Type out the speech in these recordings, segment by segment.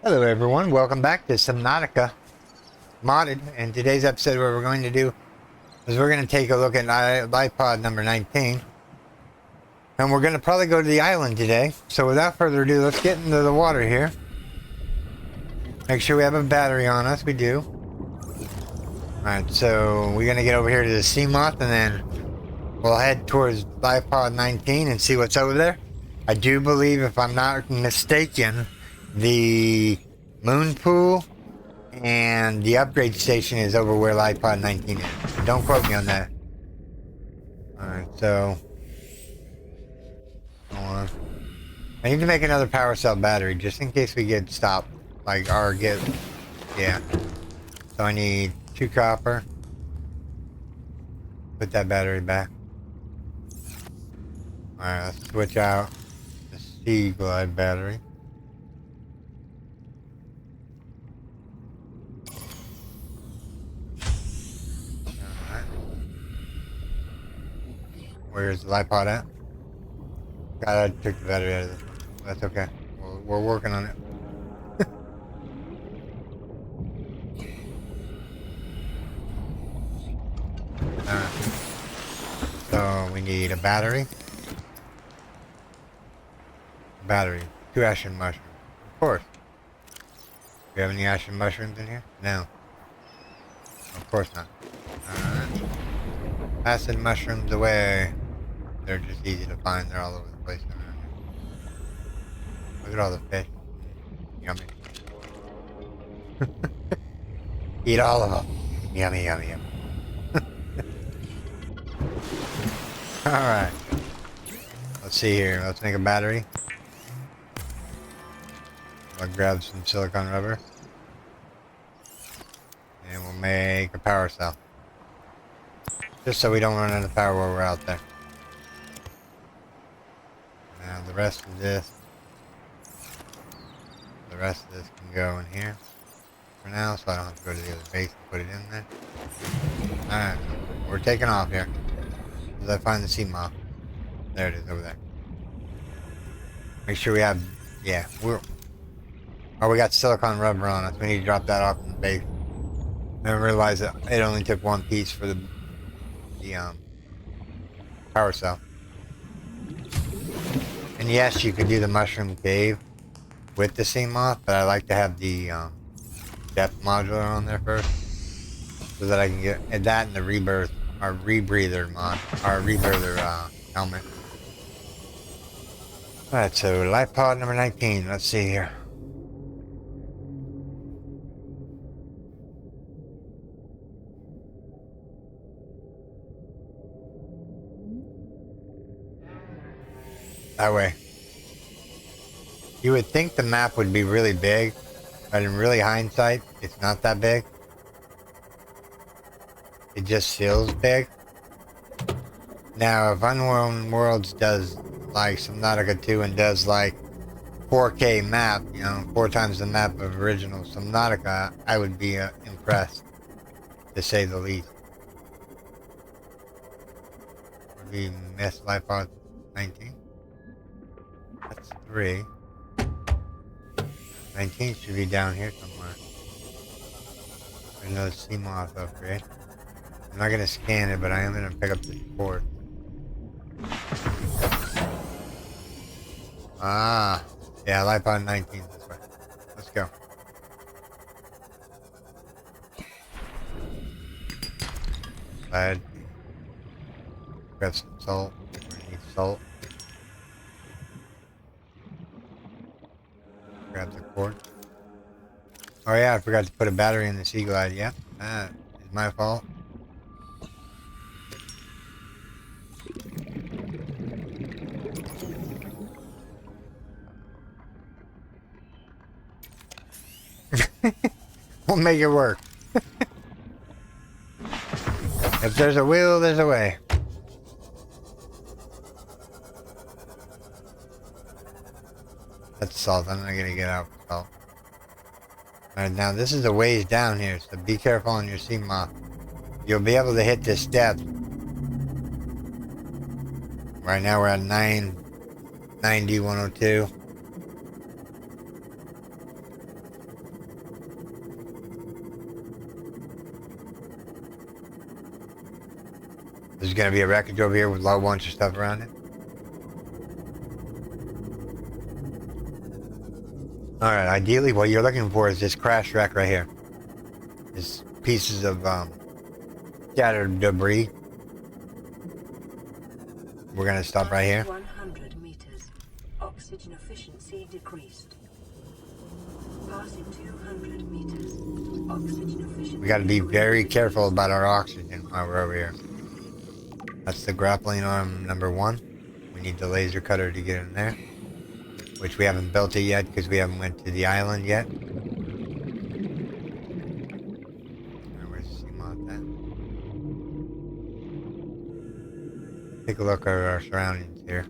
Hello everyone, welcome back to Subnautica Modded. And today's episode, what we're going to do is we're going to take a look at life pod number 19. And we're going to probably go to the island today. So without further ado, let's get into the water here. Make sure we have a battery on us, we do. Alright, so we're going to get over here to the sea moth and then we'll head towards life pod 19 and see what's over there. I do believe, if I'm not mistaken, the moon pool and the upgrade station is over where life pod 19 is. Don't quote me on that. Alright, so hold on. I need to make another power cell battery just in case we get stopped. Yeah. So I need 2 copper. Put that battery back. Alright, let's switch out the Sea Glide battery. Where's the light pod at? God, I took the battery out of this one. That's okay. We're working on it. Alright. So we need a battery. 2 ashen mushrooms. Of course. Do you have any ashen mushrooms in here? No. Of course not. Alright. Acid mushrooms away. They're just easy to find. They're all over the place around here. Look at all the fish. Yummy. Eat all of them. Yummy, yummy, yummy. Alright. Let's see here. Let's make a battery. I'll grab some silicone rubber. And we'll make a power cell. Just so we don't run out of power while we're out there. Now the rest of this can go in here for now, so I don't have to go to the other base and put it in there. Alright, we're taking off here. As I find the sea moth. There it is, over there. Make sure we have, yeah, we got silicone rubber on us. We need to drop that off in the base. Then realize that it only took 1 piece for the power cell. And yes, you could do the mushroom cave with the sea moth, but I like to have the depth modular on there first, so that I can get that and the rebreather helmet. Alright, so life pod number 19. Let's see here. That way. You would think the map would be really big, but in really hindsight, it's not that big. It just feels big. Now, if Unknown Worlds does like Subnautica 2 and does like 4K map, 4 times the map of original Subnautica, I would be impressed, to say the least. Would we miss life pod 19? That's 3. 19 should be down here somewhere. Another sea moth upgrade. I'm not gonna scan it, but I am gonna pick up this port. Ah, yeah, life pod 19 this way. Let's go. Glad. Got some salt. We need salt. Grab the cord. Oh yeah, I forgot to put a battery in the Sea Glide. Yeah, that is my fault. We'll make it work. If there's a will, there's a way. That's salt. I'm not gonna get out with salt. Alright, now this is a ways down here, so be careful on your sea moth. You'll be able to hit this depth. Right now we're at 990, 102. There's gonna be a wreckage over here with a whole bunch of stuff around it. Alright, ideally what you're looking for is this crash wreck right here. This pieces of scattered debris. We're gonna stop right here. 100 meters. Oxygen efficiency decreased. Passing 200 meters. Oxygen efficiency. We gotta be very careful about our oxygen while we're over here. That's the grappling arm number 1. We need the laser cutter to get in there. Which we haven't built it yet because we haven't went to the island yet. Where's Seamont at? Take a look at our surroundings here.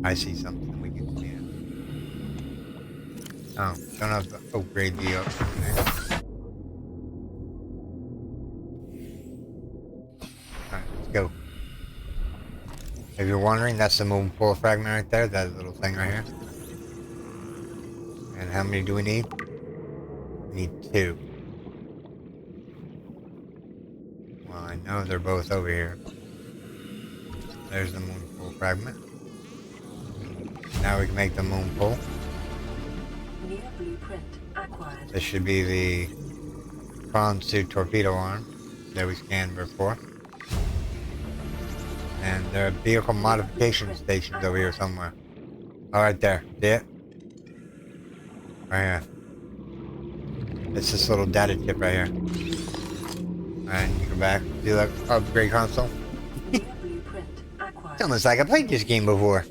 I see something we can see it. Oh, don't have to upgrade the Alright, let's go. If you're wondering, that's the moon pool fragment right there, that little thing right here. And how many do we need? We need 2. Well, I know they're both over here. There's the moon pool fragment. Now we can make the moon pool. New blueprint acquired. This should be the prawn suit torpedo arm that we scanned before. And there are vehicle modification stations over here somewhere. Oh, right there. See it? Right here. It's this little data chip right here. And you go back. See that upgrade console? It's almost like I played this game before.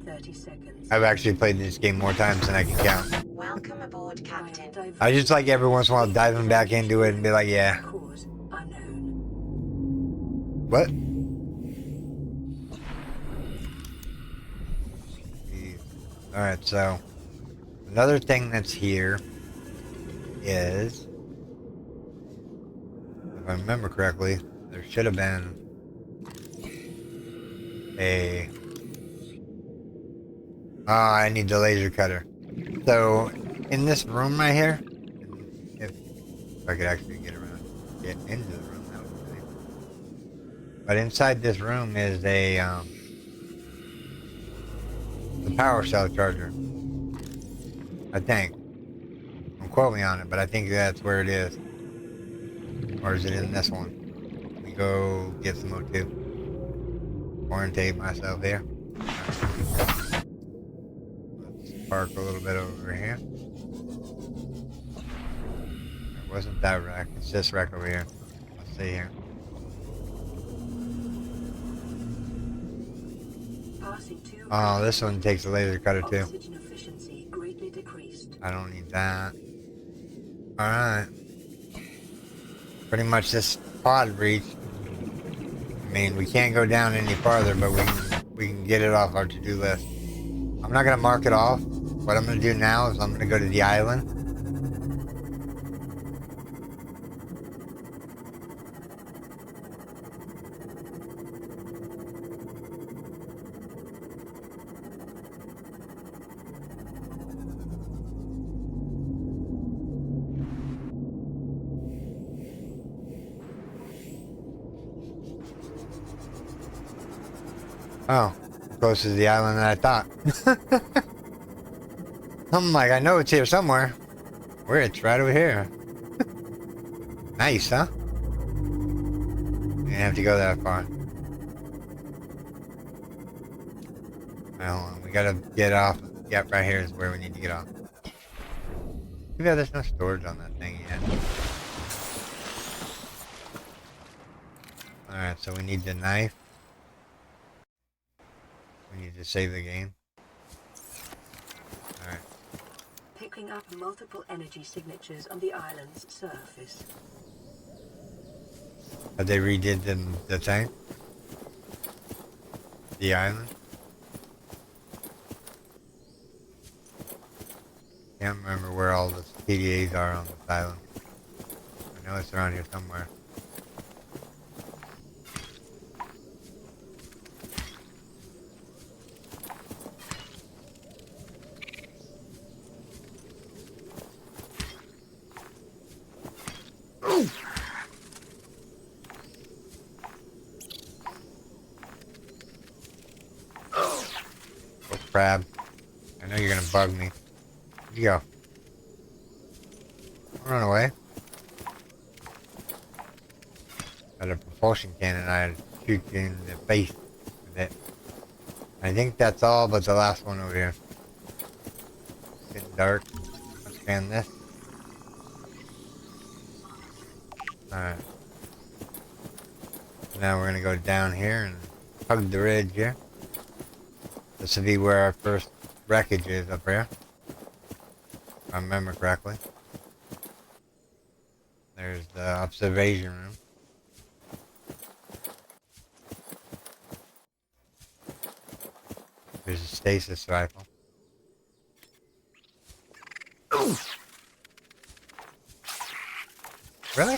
30 seconds. I've actually played this game more times than I can count. Welcome aboard, Captain. I just like every once in a while diving back into it and be like, yeah. Cause unknown. What? Alright, so another thing that's here is, if I remember correctly, there should have been a... Oh, I need the laser cutter. So, in this room right here, if I could actually get into the room, that would be nice. But inside this room is a the power cell charger. I think. Don't quote me on it, but I think that's where it is. Or is it in this one? Let me go get some O2. Orientate myself here. Let's park a little bit over here. It wasn't that wreck, it's this wreck over here. Let's see here. Oh, this one takes a laser cutter too. Oxygen efficiency greatly decreased. I don't need that. Alright. Pretty much this pod reached. I mean, we can't go down any farther, but we can get it off our to-do list. I'm not gonna mark it off. What I'm gonna do now is I'm gonna go to the island. Oh, closer to the island than I thought. I'm like, I know it's here somewhere. Where? It's right over here. Nice, huh? You didn't have to go that far. Hold on, we gotta get off. Yep, right here is where we need to get off. Maybe there's no storage on that thing yet. Alright, so we need the knife. We need to save the game. Alright. Picking up multiple energy signatures on the island's surface. Have they redid the thing? The island? Can't remember where all the PDAs are on this island. I know it's around here somewhere. Oh, crab. I know you're gonna bug me. Where'd you go? Don't run away. Got a propulsion cannon. I shoot you in the face with it. I think that's all but the last one over here. It's getting dark. Let's scan this. Alright. Now we're gonna go down here and hug the ridge here. This will be where our first wreckage is up here. If I remember correctly. There's the observation room. There's a stasis rifle. Ooh. Really?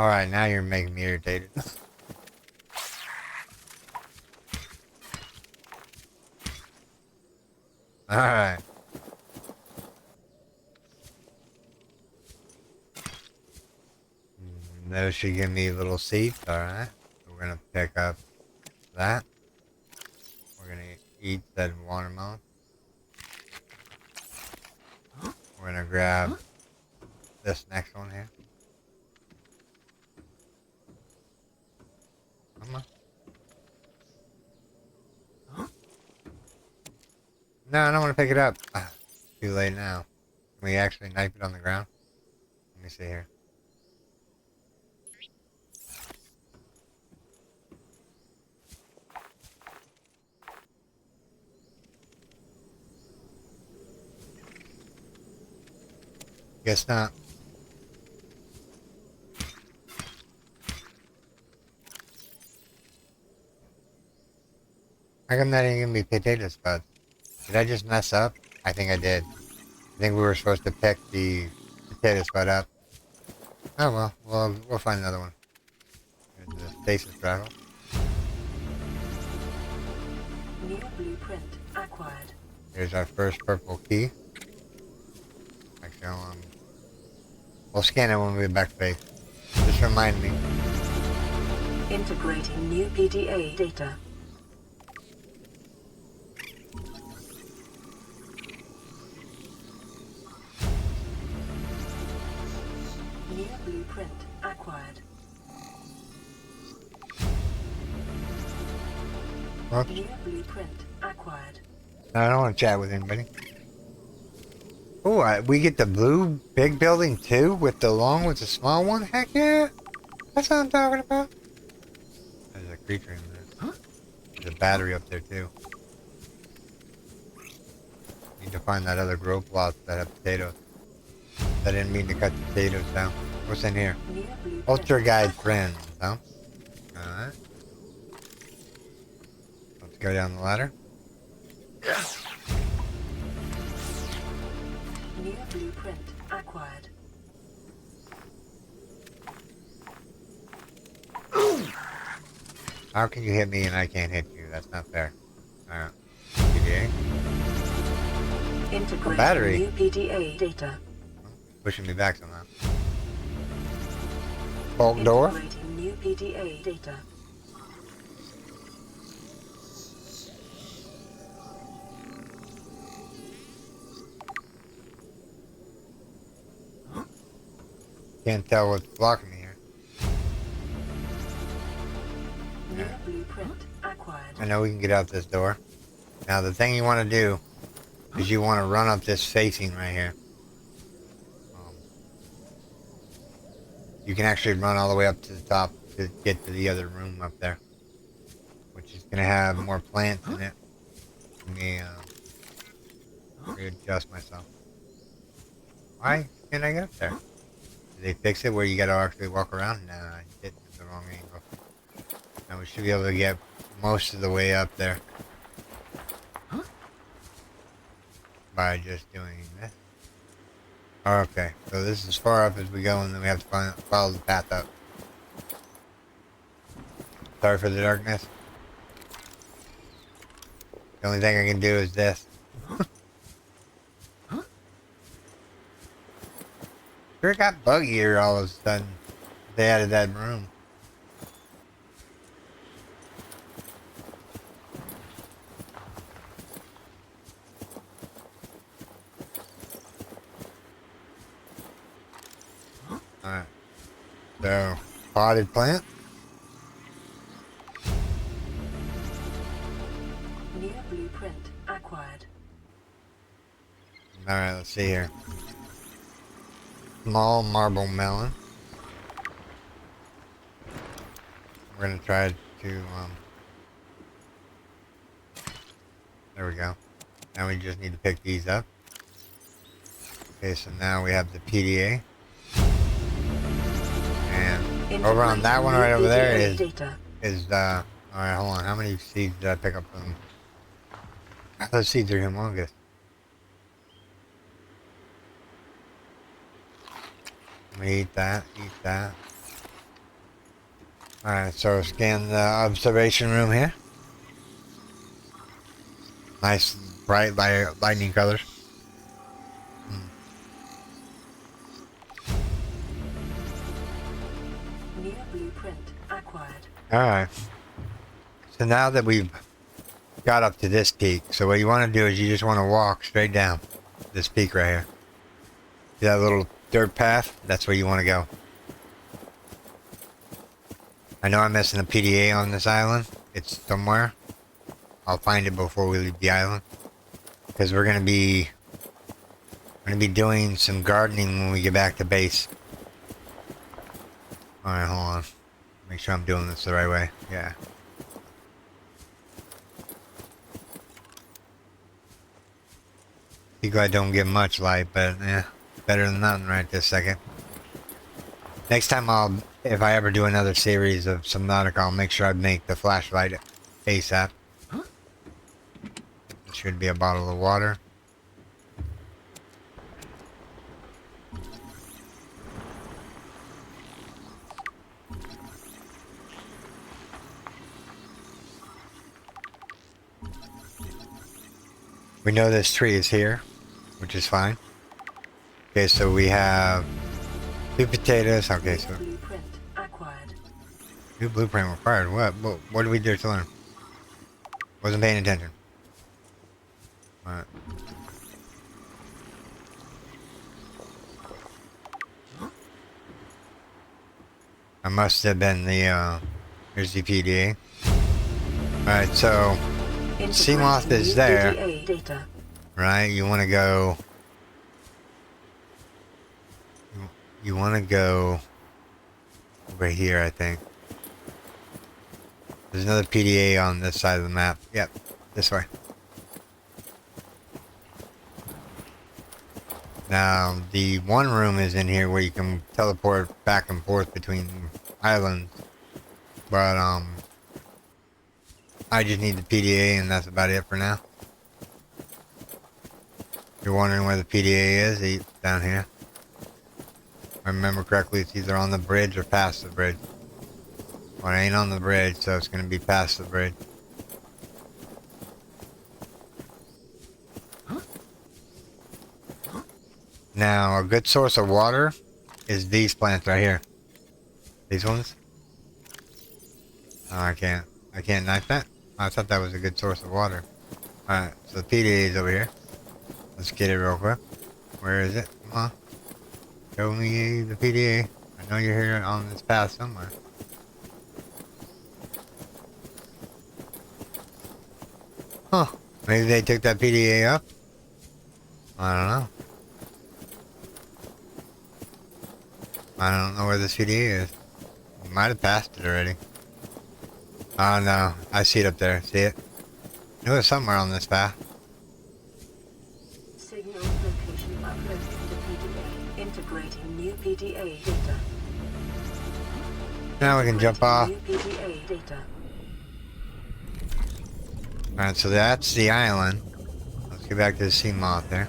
Alright, now you're making me irritated. Alright. Those should give me little seats, alright. So we're gonna pick up that. We're gonna eat that watermelon. We're gonna grab this next one here. Come on. No, I don't want to pick it up. Too late now. Can we actually knife it on the ground? Let me see here. Guess not. How come that ain't gonna be potato spuds? Did I just mess up? I think I did. I think we were supposed to pick the potato spud up. Oh well, we'll find another one. There's the stasis rifle. New blueprint acquired. Here's our first purple key. Actually, we'll scan it when we get back to base. Just remind me. Integrating new PDA data. New blueprint acquired. Oops. New blueprint acquired. No, I don't want to chat with anybody. Oh, we get the blue big building too, with the long with the small one. Heck yeah, that's what I'm talking about. There's a creature in there. Huh? There's a battery up there too. Need to find that other grow plot that have potatoes. I didn't mean to cut the potatoes down. What's in here? Ultra guide friends, huh? Alright. Let's go down the ladder. New blueprint acquired. How can you hit me and I can't hit you? That's not fair. Alright. PDA. Integrate battery. new PDA data. Pushing me back somehow. Vault door. Integrating new PDA data. Can't tell what's blocking me here. New blueprint acquired. I know we can get out this door. Now the thing you want to do is you want to run up this facing right here. You can actually run all the way up to the top to get to the other room up there, which is going to have more plants in it. Let me readjust myself. Why can't I get up there? Did they fix it where you got to actually walk around? Nah, I did the wrong angle. Now we should be able to get most of the way up there by just doing this. Okay, so this is as far up as we go, and then we have to follow the path up. Sorry for the darkness. The only thing I can do is this. Sure got buggier all of a sudden. They added that room. Alright. So, potted plant. New blueprint acquired. Alright, let's see here. Small marble melon. We're gonna try to, there we go. Now we just need to pick these up. Okay, so now we have the PDA. And over on that one right over there alright, hold on. How many seeds did I pick up from? Those seeds are humongous. Let me eat that, Alright, so scan the observation room here. Nice, bright lightning colors. New blueprint acquired. Alright. So now that we've got up to this peak, so what you want to do is you just want to walk straight down this peak right here. See that little dirt path? That's where you want to go. I know I'm missing a PDA on this island. It's somewhere. I'll find it before we leave the island. Because we're gonna be doing some gardening when we get back to base. Alright, hold on. Make sure I'm doing this the right way. Yeah. I don't get much light, but yeah, better than nothing right this second. Next time if I ever do another series of Subnautica, I'll make sure I make the flashlight ASAP. There should be a bottle of water. We know this tree is here, which is fine. Okay, so we have 2 potatoes. Okay, so Blueprint acquired. new blueprint required. What did we do to learn? Wasn't paying attention. Alright. I must have been the here's the PDA. Alright, so sea moth is there. Data. Right? You wanna go you wanna go over here, I think. There's another PDA on this side of the map. Yep, this way. Now, the one room is in here where you can teleport back and forth between islands. But, I just need the PDA and that's about it for now. If you're wondering where the PDA is, it's down here. If I remember correctly, it's either on the bridge or past the bridge. Well, it ain't on the bridge, so it's going to be past the bridge. Now, a good source of water is these plants right here. These ones. Oh, I can't knife that? Oh, I thought that was a good source of water. Alright, so the PDA is over here. Let's get it real quick. Where is it? Come on. Show me the PDA. I know you're here on this path somewhere. Huh. Maybe they took that PDA up? I don't know. I don't know where this PDA is. You might have passed it already. Oh no, I see it up there. See it? It was somewhere on this path. Signal location uploaded to PDA. Integrating new PDA data. Now we can jump off. New PDA data. Alright, so that's the island. Let's get back to the sea moth there.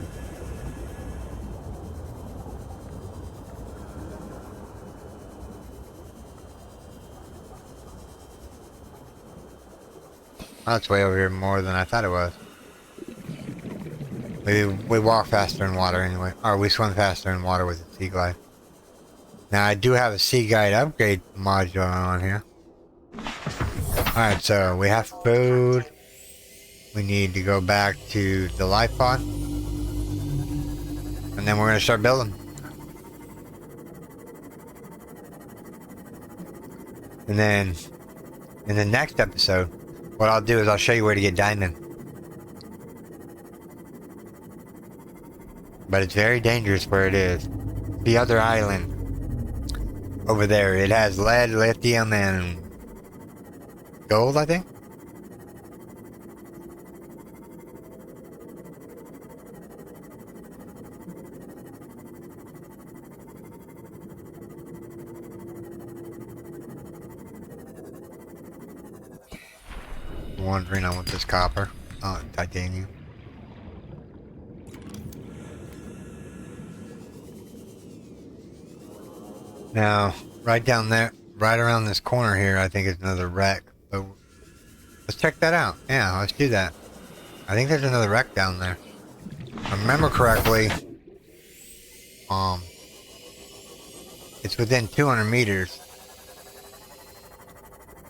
Oh, it's way over here more than I thought it was. We walk faster in water anyway. Or we swim faster in water with the sea glide. Now I do have a sea guide upgrade module on here. Alright, so we have food. We need to go back to the life pod. And then we're going to start building. And then in the next episode, what I'll do is I'll show you where to get diamond. But it's very dangerous where it is. The other island over there, it has lead, lithium, and gold, I think. Wondering, I want this copper. Oh, titanium. Now, right down there, right around this corner here, I think is another wreck. But let's check that out. Yeah, let's do that. I think there's another wreck down there. If I remember correctly, it's within 200 meters.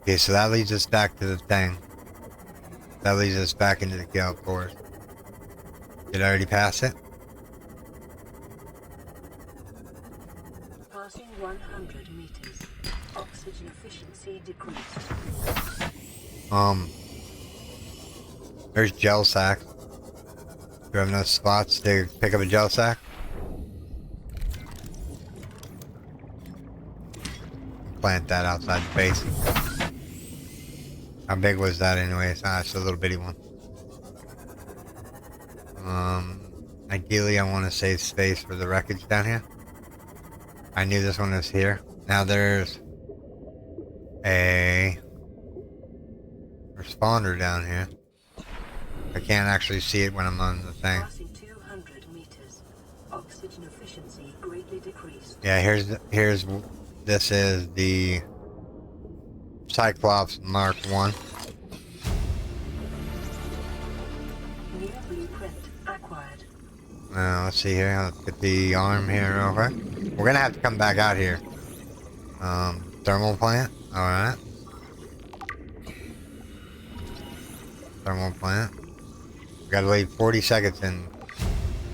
Okay, so that leads us back to the thing. That leads us back into the Gale Forest. Did I already pass it? Passing 100 meters. Oxygen efficiency decreased. There's gel sack. Do you have enough spots to pick up a gel sack? Plant that outside the base. How big was that anyways? Ah, it's a little bitty one. Ideally I want to save space for the wreckage down here. I knew this one was here. Now there's a responder down here. I can't actually see it when I'm on the thing. Passing 200 meters. Oxygen efficiency greatly decreased. Yeah, this is the Cyclops Mark 1. New blueprint acquired. Let's see here. Let's get the arm here real quick. We're gonna have to come back out here. Thermal plant. Alright. Thermal plant. We gotta leave 40 seconds in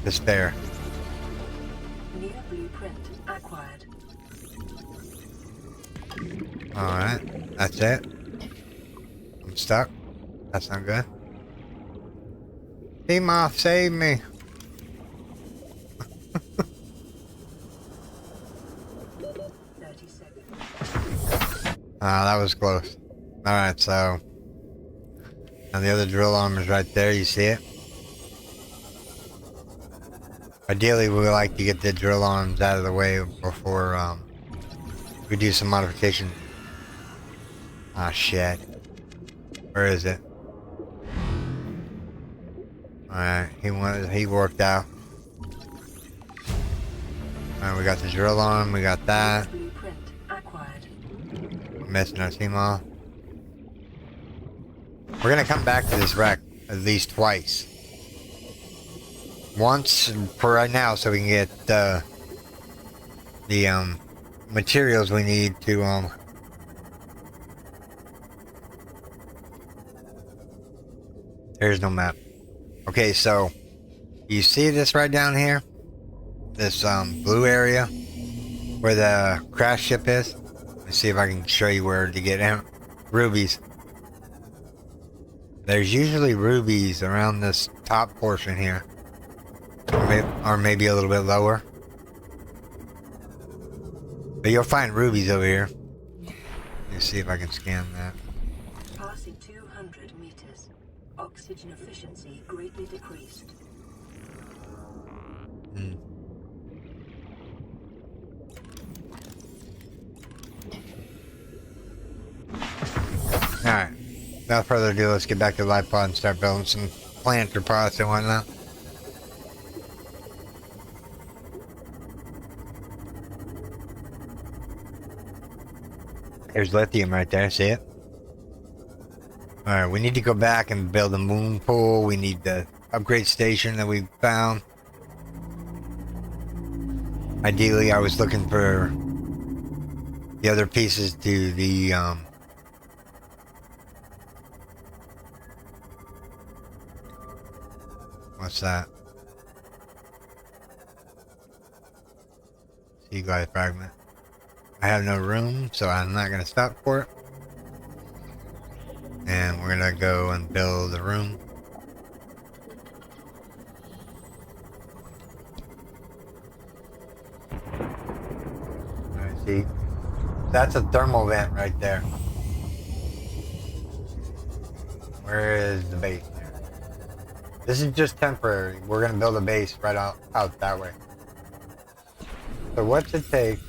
to spare. New blueprint acquired. Alright. That's it. I'm stuck. That's not good. Team off, save me. 30 seconds. That was close. Alright, so now the other drill arm is right there, you see it? Ideally we would like to get the drill arms out of the way before we do some modification. Ah, shit. Where is it? Alright, he worked out. Alright, we got the drill arm, we got that. Blueprint acquired. We're missing our team off. We're gonna come back to this wreck at least twice. Once for right now, so we can get the materials we need to There's no map. Okay, so you see this right down here? This blue area where the crash ship is? Let me see if I can show you where to get in. Rubies. There's usually rubies around this top portion here. Or maybe a little bit lower. But you'll find rubies over here. Let me see if I can scan that. Passing 200 meters. Oxygen efficiency greatly decreased. Alright. Without further ado, let's get back to the life pod and start building some planter pots and whatnot. There's lithium right there, see it? Alright, we need to go back and build a moon pool. We need the upgrade station that we found. Ideally, I was looking for the other pieces to the what's that? Sea glide fragment. I have no room, so I'm not gonna stop for it. And we're gonna go and build a room. Alright, see? That's a thermal vent right there. Where is the base there? This is just temporary. We're gonna build a base right out that way. So what's it take?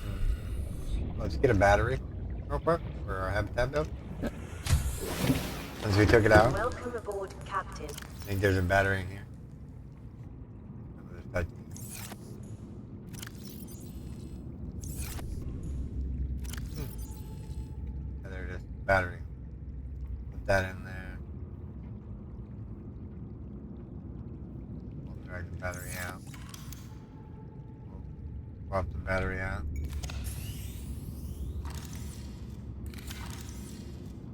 Let's get a battery real quick for our habitat build. Since we took it out. Welcome aboard, Captain. I think there's a battery in here. There it is. Battery. Put that in there. We'll drag the battery out. We'll swap the battery out.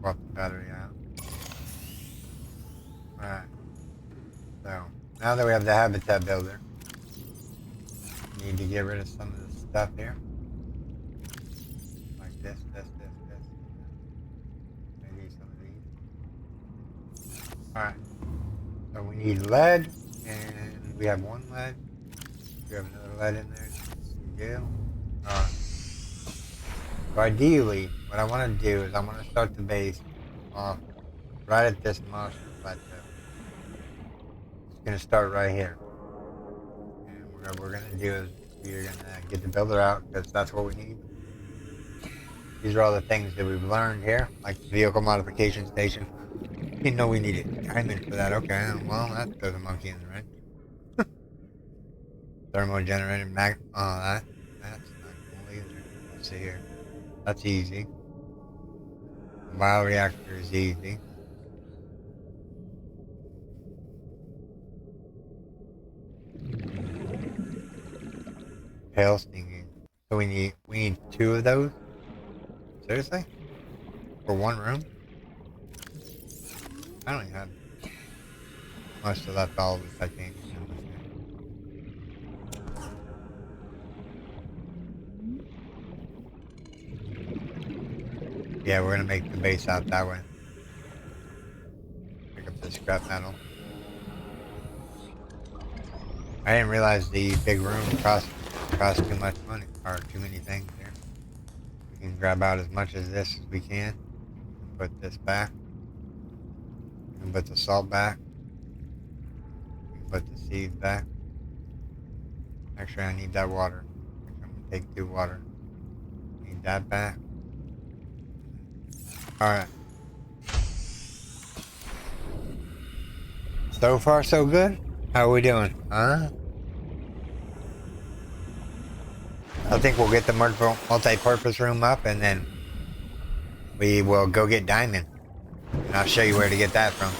Swap the battery out. Alright. So, now that we have the habitat builder, we need to get rid of some of this stuff here. Like this. Maybe some of these. Alright. So we need lead, and we have one lead. We have another lead in there. Yeah. Alright. So ideally, what I want to do is I want to start the base off right at this marsh plateau. It's going to start right here. And what we're going to do is we're going to get the builder out because that's what we need. These are all the things that we've learned here, like the vehicle modification station. Didn't know we needed diamond for that. Okay, well, that throws a monkey in the ring. Thermogenerated mag. Oh, that's not cool either. Let's see here. That's easy. Bioreactor is easy. Hail stinging. So we need 2 of those. Seriously? For one room? I don't even have. Must have left all of the titanium. Yeah, we're gonna make the base out that way. Pick up the scrap metal. I didn't realize the big room cost too much money, or too many things here. We can grab out as much of this as we can. Put this back. We can put the salt back. We can put the seeds back. Actually, I need that water. I'm gonna take 2 water. Need that back. Alright. So far, so good? How are we doing? Huh? I think we'll get the multi-purpose room up and then we will go get diamond. And I'll show you where to get that from.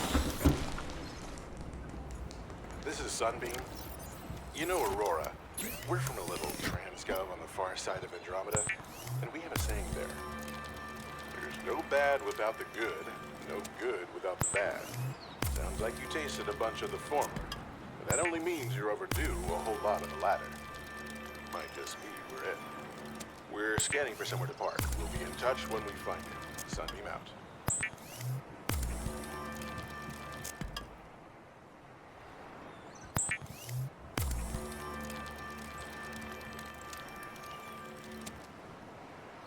This is Sunbeam. You know Aurora. We're from a little transgov on the far side of Andromeda, and we have a saying there. There's no bad without the good, no good without the bad. Sounds like you tasted a bunch of the former, but that only means you're overdue a whole lot of the latter. Might just be we're it. We're scanning for somewhere to park. We'll be in touch when we find it. Sunbeam out.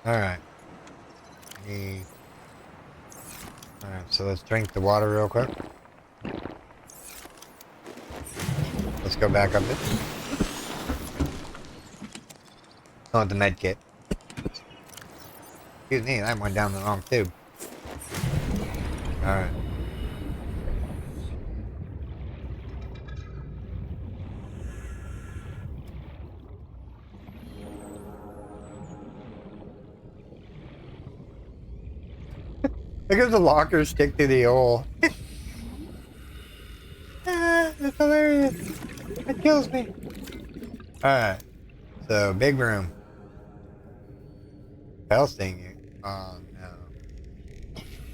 Alright. Alright, so let's drink the water real quick. Let's go back up it. Oh, the med kit. Excuse me, that went down the wrong tube. Alright. Look at the locker stick to the hole. That's hilarious. That kills me. Alright. So, big room. Hell stinging. Oh no.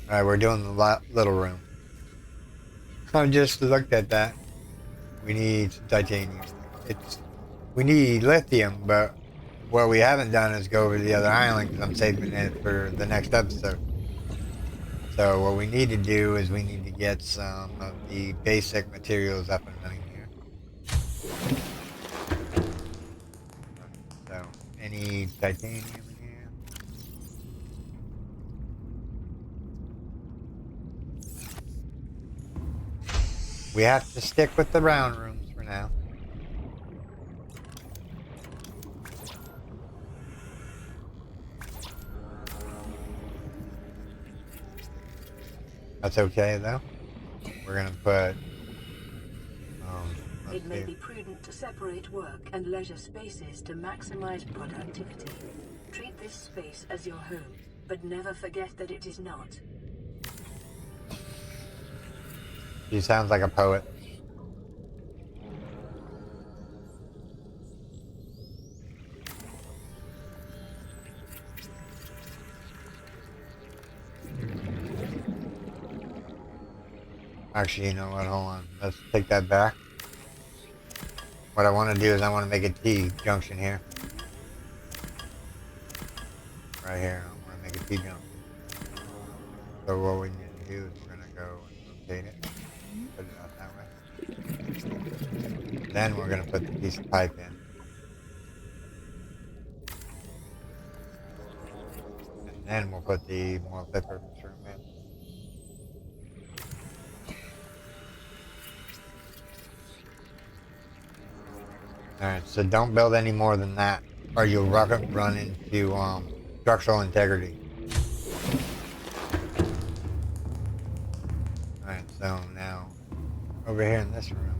Alright, we're doing the little room. I just looked at that. We need some titanium. We need lithium, but what we haven't done is go over to the other island because I'm saving it for the next episode. So what we need to do is we need to get some of the basic materials up and running here. So any titanium in here? We have to stick with the round rooms for now. That's okay though. We're gonna put. It may be prudent to separate work and leisure spaces to maximize productivity. Treat this space as your home, but never forget that it is not. She sounds like a poet. Actually, you know what? Hold on. Let's take that back. What I want to do is I want to make a T junction here. Right here. I want to make a T junction. So what we need to do is we're going to go and rotate it. Put it out that way. Then we're going to put the piece of pipe in. And then we'll put the multi-purpose room in. Alright, so don't build any more than that, or you'll run into structural integrity. Alright, so now, over here in this room,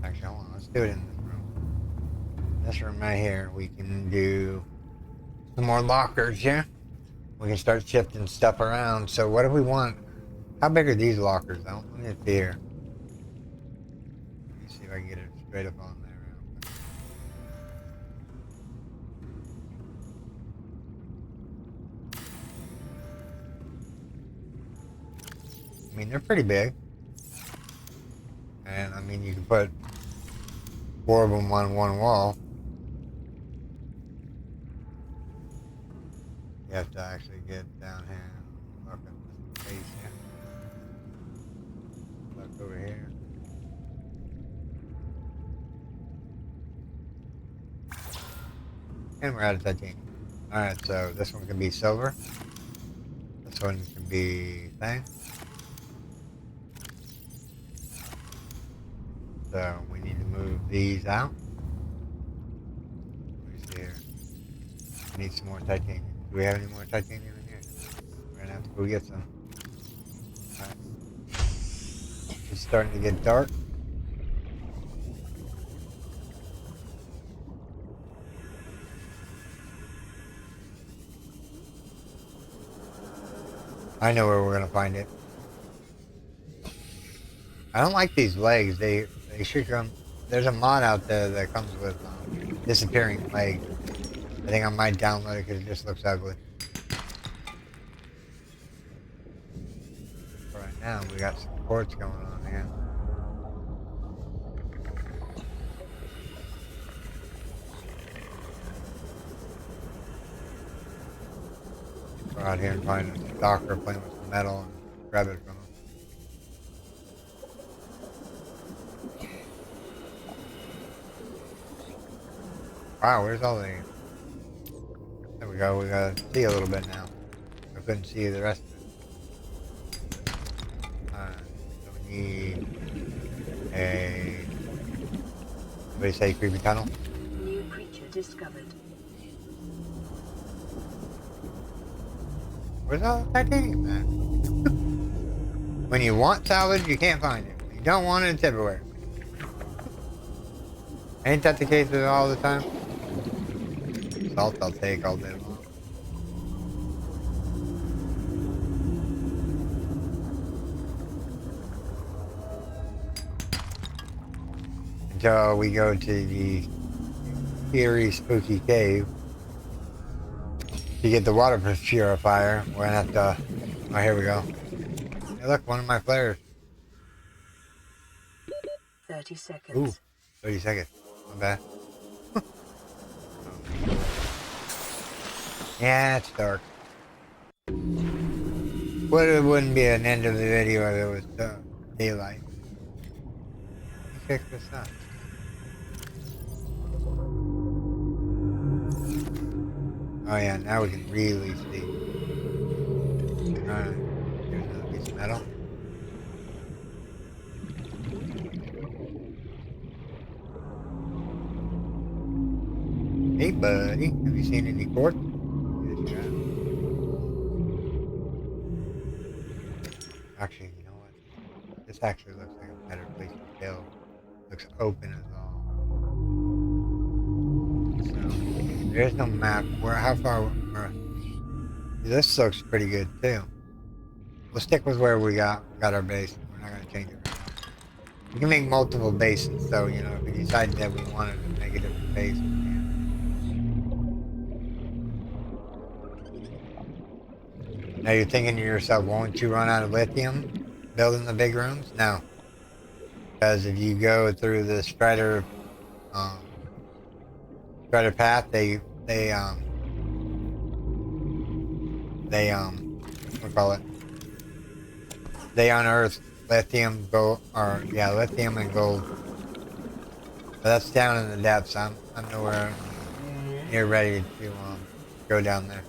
actually hold on, let's do it in this room. This room right here, we can do some more lockers here. We can start shifting stuff around. So what do we want? How big are these lockers? I don't want it here. Let me see if I can get it straight up on there. I mean, they're pretty big. And, I mean, you can put 4 of them on one wall. You have to actually get down here and look at the space here. Look over here. And we're out of titanium. Alright, so this one can be silver. This one can be thing. So we need to move these out. Let me see here. We need some more titanium. Do we have any more titanium in here? We're gonna have to go get some. Alright. It's starting to get dark. I know where we're gonna find it. I don't like these legs. They should come. There's a mod out there that comes with disappearing legs. I think I might download it because it just looks ugly. For right now, we got some quartz going on here. Go out here and find a doctor playing with some metal and grab it from him. Wow, where's all the... There we go, we gotta see a little bit now. I couldn't see the rest of it. So we need a... What do you say, creepy tunnel? New creature discovered. Where's all the titanium at? When you want salvage, you can't find it. When you don't want it, it's everywhere. Ain't that the case with it all the time? Salt I'll take all day long. Until we go to the eerie spooky cave. to get the water purifier, we're gonna have to. Oh, here we go. Hey, look, one of my flares. 30 Ooh, seconds. 30 seconds. Not bad. Yeah, it's dark. But it wouldn't be an end of the video if it was daylight. Let me fix this up. Oh yeah, now we can really see. Alright, here's another piece of metal. Hey buddy, have you seen any quartz? Yes, you have. Actually, you know what? This actually looks like a better place to build. Looks open as all. So, there's no map. How far, this looks pretty good too. We'll stick with where we got our base. We're not gonna change it right now. We can make multiple bases, so you know if we decide that we wanted to make a different base, we can. Now you're thinking to yourself, won't you run out of lithium building the big rooms? No, because if you go through the um, spreader path, what call it? They unearth lithium, gold, or yeah, lithium and gold. But that's down in the depths. I'm nowhere near ready to go down there.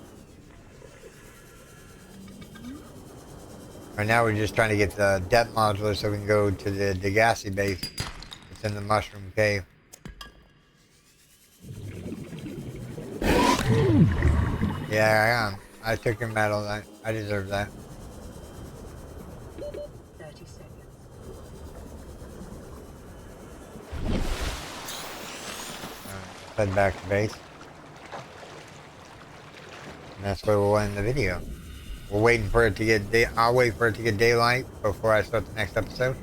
Right now we're just trying to get the depth modular so we can go to the Degassi base. It's in the mushroom cave. Yeah, I took your metal. I deserve that. 30 seconds. Alright, head back to base. And that's where we'll end the video. We're waiting for it to get I'll wait for it to get daylight before I start the next episode.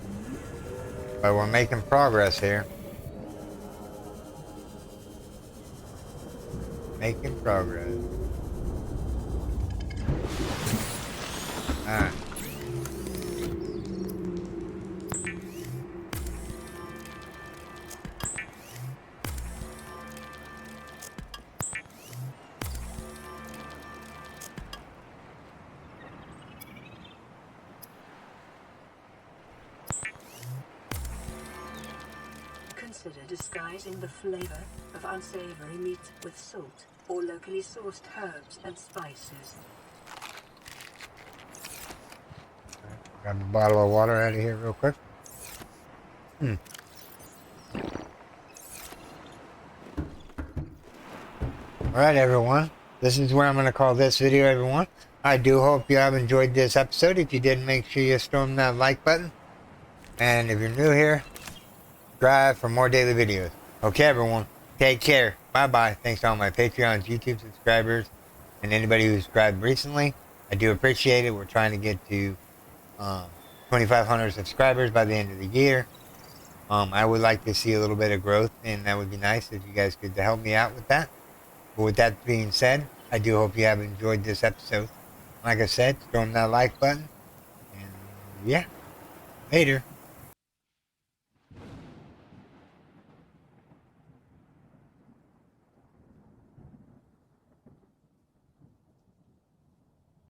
But we're making progress here. Making progress. Alright. Consider disguising the flavor of unsavory meat with salt or locally sourced herbs and spices. Grab a bottle of water out of here real quick. Alright everyone, this is where I'm going to call this video, everyone. I do hope you have enjoyed this episode. If you did, make sure you storm that like button. And if you're new here, subscribe for more daily videos. Okay everyone, take care. Bye bye. Thanks to all my Patreons, YouTube subscribers, and anybody who subscribed recently. I do appreciate it. We're trying to get to 2,500 subscribers by the end of the year. I would like to see a little bit of growth, and that would be nice if you guys could help me out with that. But with that being said, I do hope you have enjoyed this episode. Like I said, storm that like button. And yeah, later.